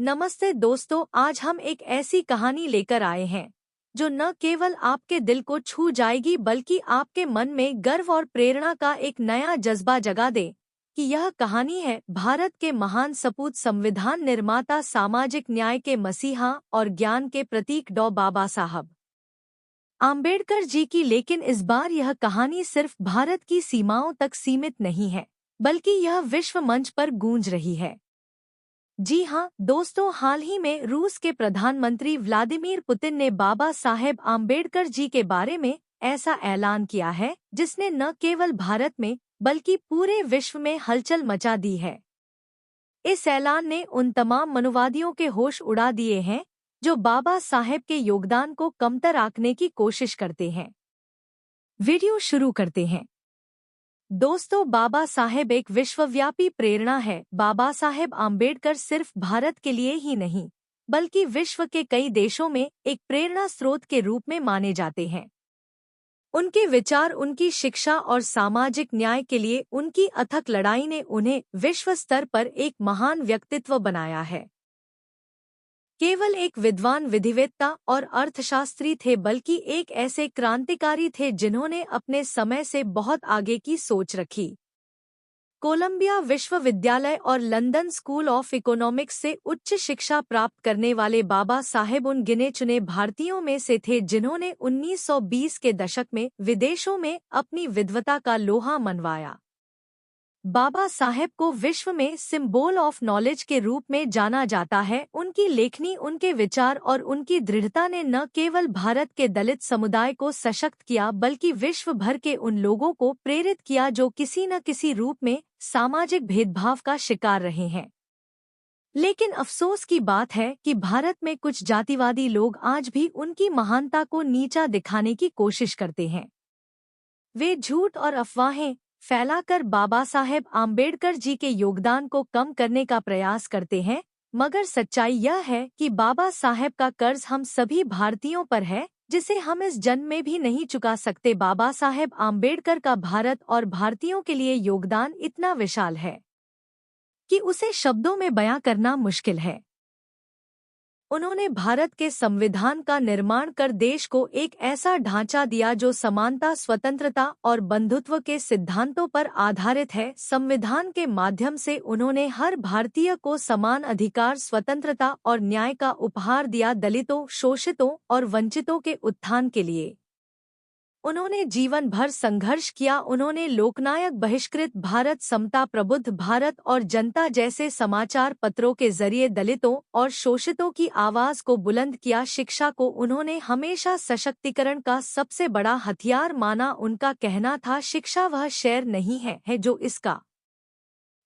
नमस्ते दोस्तों, आज हम एक ऐसी कहानी लेकर आए हैं जो न केवल आपके दिल को छू जाएगी बल्कि आपके मन में गर्व और प्रेरणा का एक नया जज्बा जगा दे। कि यह कहानी है भारत के महान सपूत, संविधान निर्माता, सामाजिक न्याय के मसीहा और ज्ञान के प्रतीक डॉ बाबा साहब आम्बेडकर जी की। लेकिन इस बार यह कहानी सिर्फ भारत की सीमाओं तक सीमित नहीं है, बल्कि यह विश्व मंच पर गूंज रही है। जी हाँ दोस्तों, हाल ही में रूस के प्रधानमंत्री व्लादिमीर पुतिन ने बाबा साहेब आम्बेडकर जी के बारे में ऐसा ऐलान किया है जिसने न केवल भारत में बल्कि पूरे विश्व में हलचल मचा दी है। इस ऐलान ने उन तमाम मनुवादियों के होश उड़ा दिए हैं जो बाबा साहेब के योगदान को कमतर आंकने की कोशिश करते हैं। वीडियो शुरू करते हैं। दोस्तों, बाबा साहेब एक विश्वव्यापी प्रेरणा है। बाबा साहेब आम्बेडकर सिर्फ भारत के लिए ही नहीं बल्कि विश्व के कई देशों में एक प्रेरणा स्रोत के रूप में माने जाते हैं। उनके विचार, उनकी शिक्षा और सामाजिक न्याय के लिए उनकी अथक लड़ाई ने उन्हें विश्व स्तर पर एक महान व्यक्तित्व बनाया है। केवल एक विद्वान विधिवेत्ता और अर्थशास्त्री थे बल्कि एक ऐसे क्रांतिकारी थे जिन्होंने अपने समय से बहुत आगे की सोच रखी। कोलंबिया विश्वविद्यालय और लंदन स्कूल ऑफ इकोनॉमिक्स से उच्च शिक्षा प्राप्त करने वाले बाबा साहेब उन गिने चुने भारतीयों में से थे जिन्होंने 1920 के दशक में विदेशों में अपनी विद्वता का लोहा मनवाया। बाबा साहेब को विश्व में सिंबल ऑफ नॉलेज के रूप में जाना जाता है। उनकी लेखनी, उनके विचार और उनकी दृढ़ता ने न केवल भारत के दलित समुदाय को सशक्त किया बल्कि विश्व भर के उन लोगों को प्रेरित किया जो किसी न किसी रूप में सामाजिक भेदभाव का शिकार रहे हैं। लेकिन अफसोस की बात है कि भारत में कुछ जातिवादी लोग आज भी उनकी महानता को नीचा दिखाने की कोशिश करते हैं। वे झूठ और अफवाहें फैलाकर बाबा साहेब आम्बेडकर जी के योगदान को कम करने का प्रयास करते हैं, मगर सच्चाई यह है कि बाबा साहेब का कर्ज हम सभी भारतीयों पर है जिसे हम इस जन्म में भी नहीं चुका सकते। बाबा साहेब आम्बेडकर का भारत और भारतीयों के लिए योगदान इतना विशाल है कि उसे शब्दों में बयां करना मुश्किल है। उन्होंने भारत के संविधान का निर्माण कर देश को एक ऐसा ढांचा दिया जो समानता, स्वतंत्रता और बंधुत्व के सिद्धांतों पर आधारित है। संविधान के माध्यम से उन्होंने हर भारतीय को समान अधिकार, स्वतंत्रता और न्याय का उपहार दिया। दलितों, शोषितों और वंचितों के उत्थान के लिए उन्होंने जीवन भर संघर्ष किया। उन्होंने लोकनायक, बहिष्कृत भारत, समता, प्रबुद्ध भारत और जनता जैसे समाचार पत्रों के जरिए दलितों और शोषितों की आवाज को बुलंद किया। शिक्षा को उन्होंने हमेशा सशक्तिकरण का सबसे बड़ा हथियार माना। उनका कहना था, शिक्षा वह शेर नहीं है जो इसका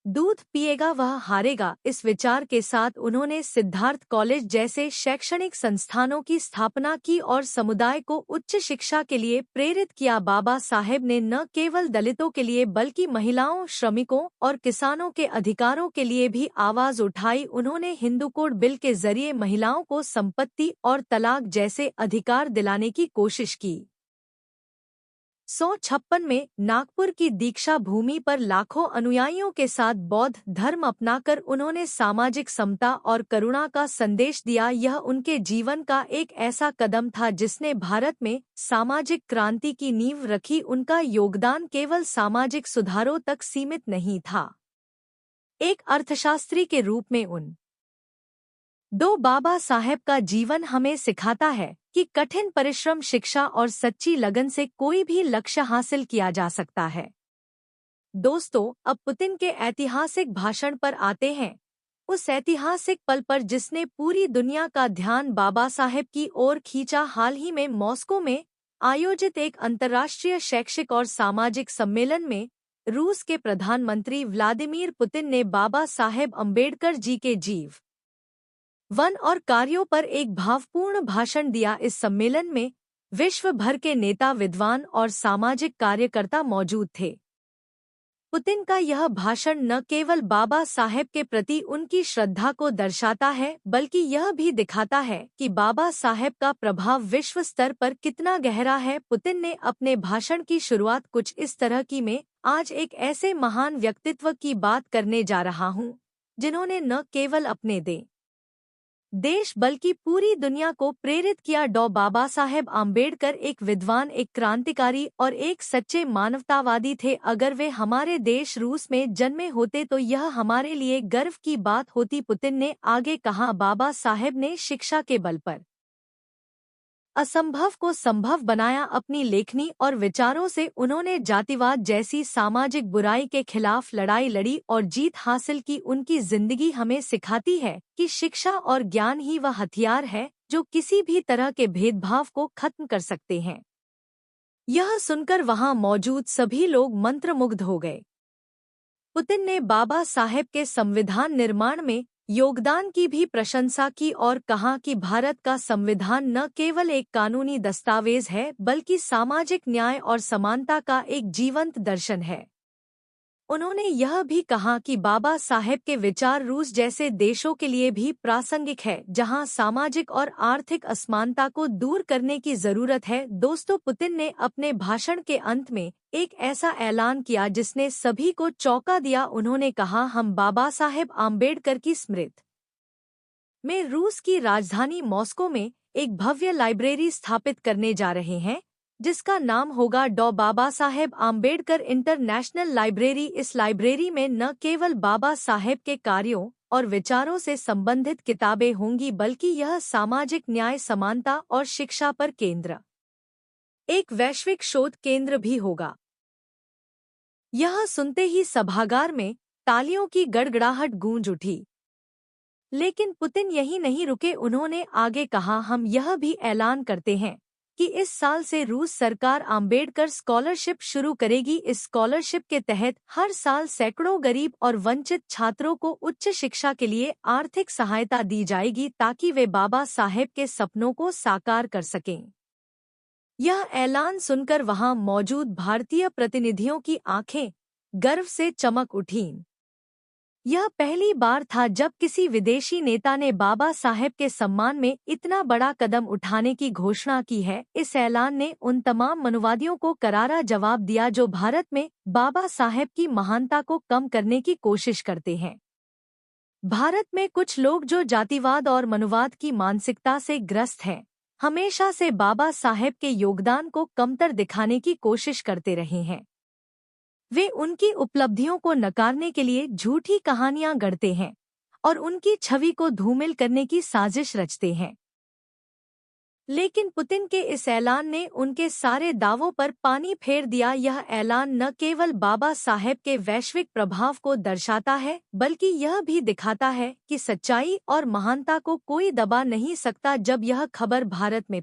दूध पिएगा वह हारेगा। इस विचार के साथ उन्होंने सिद्धार्थ कॉलेज जैसे शैक्षणिक संस्थानों की स्थापना की और समुदाय को उच्च शिक्षा के लिए प्रेरित किया। बाबा साहेब ने न केवल दलितों के लिए बल्कि महिलाओं, श्रमिकों और किसानों के अधिकारों के लिए भी आवाज उठाई। उन्होंने हिंदू कोड बिल के जरिए महिलाओं को संपत्ति और तलाक जैसे अधिकार दिलाने की कोशिश की। 1956 में नागपुर की दीक्षा भूमि पर लाखों अनुयायियों के साथ बौद्ध धर्म अपनाकर उन्होंने सामाजिक समता और करुणा का संदेश दिया। यह उनके जीवन का एक ऐसा कदम था जिसने भारत में सामाजिक क्रांति की नींव रखी। उनका योगदान केवल सामाजिक सुधारों तक सीमित नहीं था। एक अर्थशास्त्री के रूप में बाबा साहेब का जीवन हमें सिखाता है कि कठिन परिश्रम, शिक्षा और सच्ची लगन से कोई भी लक्ष्य हासिल किया जा सकता है। दोस्तों, अब पुतिन के ऐतिहासिक भाषण पर आते हैं। उस ऐतिहासिक पल पर जिसने पूरी दुनिया का ध्यान बाबा साहेब की ओर खींचा। हाल ही में मॉस्को में आयोजित एक अंतर्राष्ट्रीय शैक्षिक और सामाजिक सम्मेलन में रूस के प्रधानमंत्री व्लादिमीर पुतिन ने बाबा साहेब अम्बेडकर जी के जीवन और कार्यों पर एक भावपूर्ण भाषण दिया। इस सम्मेलन में विश्व भर के नेता, विद्वान और सामाजिक कार्यकर्ता मौजूद थे। पुतिन का यह भाषण न केवल बाबा साहेब के प्रति उनकी श्रद्धा को दर्शाता है बल्कि यह भी दिखाता है कि बाबा साहेब का प्रभाव विश्व स्तर पर कितना गहरा है। पुतिन ने अपने भाषण की शुरुआत कुछ इस तरह की, मैं आज एक ऐसे महान व्यक्तित्व की बात करने जा रहा हूँ जिन्होंने न केवल अपने देश बल्कि पूरी दुनिया को प्रेरित किया। डॉ बाबा साहेब आम्बेडकर एक विद्वान, एक क्रांतिकारी और एक सच्चे मानवतावादी थे। अगर वे हमारे देश रूस में जन्मे होते तो यह हमारे लिए गर्व की बात होती। पुतिन ने आगे कहा, बाबा साहेब ने शिक्षा के बल पर असंभव को संभव बनाया। अपनी लेखनी और विचारों से उन्होंने जातिवाद जैसी सामाजिक बुराई के खिलाफ लड़ाई लड़ी और जीत हासिल की। उनकी जिंदगी हमें सिखाती है कि शिक्षा और ज्ञान ही वह हथियार है जो किसी भी तरह के भेदभाव को खत्म कर सकते हैं। यह सुनकर वहां मौजूद सभी लोग मंत्रमुग्ध हो गए। पुतिन ने बाबा साहेब के संविधान निर्माण में योगदान की भी प्रशंसा की और कहा कि भारत का संविधान न केवल एक कानूनी दस्तावेज है बल्कि सामाजिक न्याय और समानता का एक जीवंत दर्शन है। उन्होंने यह भी कहा कि बाबा साहेब के विचार रूस जैसे देशों के लिए भी प्रासंगिक है जहां सामाजिक और आर्थिक असमानता को दूर करने की जरूरत है। दोस्तों, पुतिन ने अपने भाषण के अंत में एक ऐसा ऐलान किया जिसने सभी को चौंका दिया। उन्होंने कहा, हम बाबा साहेब आम्बेडकर की स्मृति में रूस की राजधानी मॉस्को में एक भव्य लाइब्रेरी स्थापित करने जा रहे हैं जिसका नाम होगा डॉ बाबा साहेब आम्बेडकर इंटरनेशनल लाइब्रेरी। इस लाइब्रेरी में न केवल बाबा साहेब के कार्यों और विचारों से संबंधित किताबें होंगी बल्कि यह सामाजिक न्याय, समानता और शिक्षा पर केंद्र एक वैश्विक शोध केंद्र भी होगा। यह सुनते ही सभागार में तालियों की गड़गड़ाहट गूंज उठी। लेकिन पुतिन यहीं नहीं रुके। उन्होंने आगे कहा, हम यह भी ऐलान करते हैं कि इस साल से रूस सरकार आम्बेडकर स्कॉलरशिप शुरू करेगी। इस स्कॉलरशिप के तहत हर साल सैकड़ों गरीब और वंचित छात्रों को उच्च शिक्षा के लिए आर्थिक सहायता दी जाएगी ताकि वे बाबा साहेब के सपनों को साकार कर सकें। यह ऐलान सुनकर वहां मौजूद भारतीय प्रतिनिधियों की आंखें गर्व से चमक उठीं। यह पहली बार था जब किसी विदेशी नेता ने बाबा साहेब के सम्मान में इतना बड़ा कदम उठाने की घोषणा की है। इस ऐलान ने उन तमाम मनुवादियों को करारा जवाब दिया जो भारत में बाबा साहेब की महानता को कम करने की कोशिश करते हैं। भारत में कुछ लोग जो जातिवाद और मनुवाद की मानसिकता से ग्रस्त हैं, हमेशा से बाबा साहेब के योगदान को कमतर दिखाने की कोशिश करते रहे हैं। वे उनकी उपलब्धियों को नकारने के लिए झूठी कहानियां गढ़ते हैं और उनकी छवि को धूमिल करने की साजिश रचते हैं। लेकिन पुतिन के इस ऐलान ने उनके सारे दावों पर पानी फेर दिया। यह ऐलान न केवल बाबा साहेब के वैश्विक प्रभाव को दर्शाता है बल्कि यह भी दिखाता है कि सच्चाई और महानता को कोई दबा नहीं सकता। जब यह खबर भारत में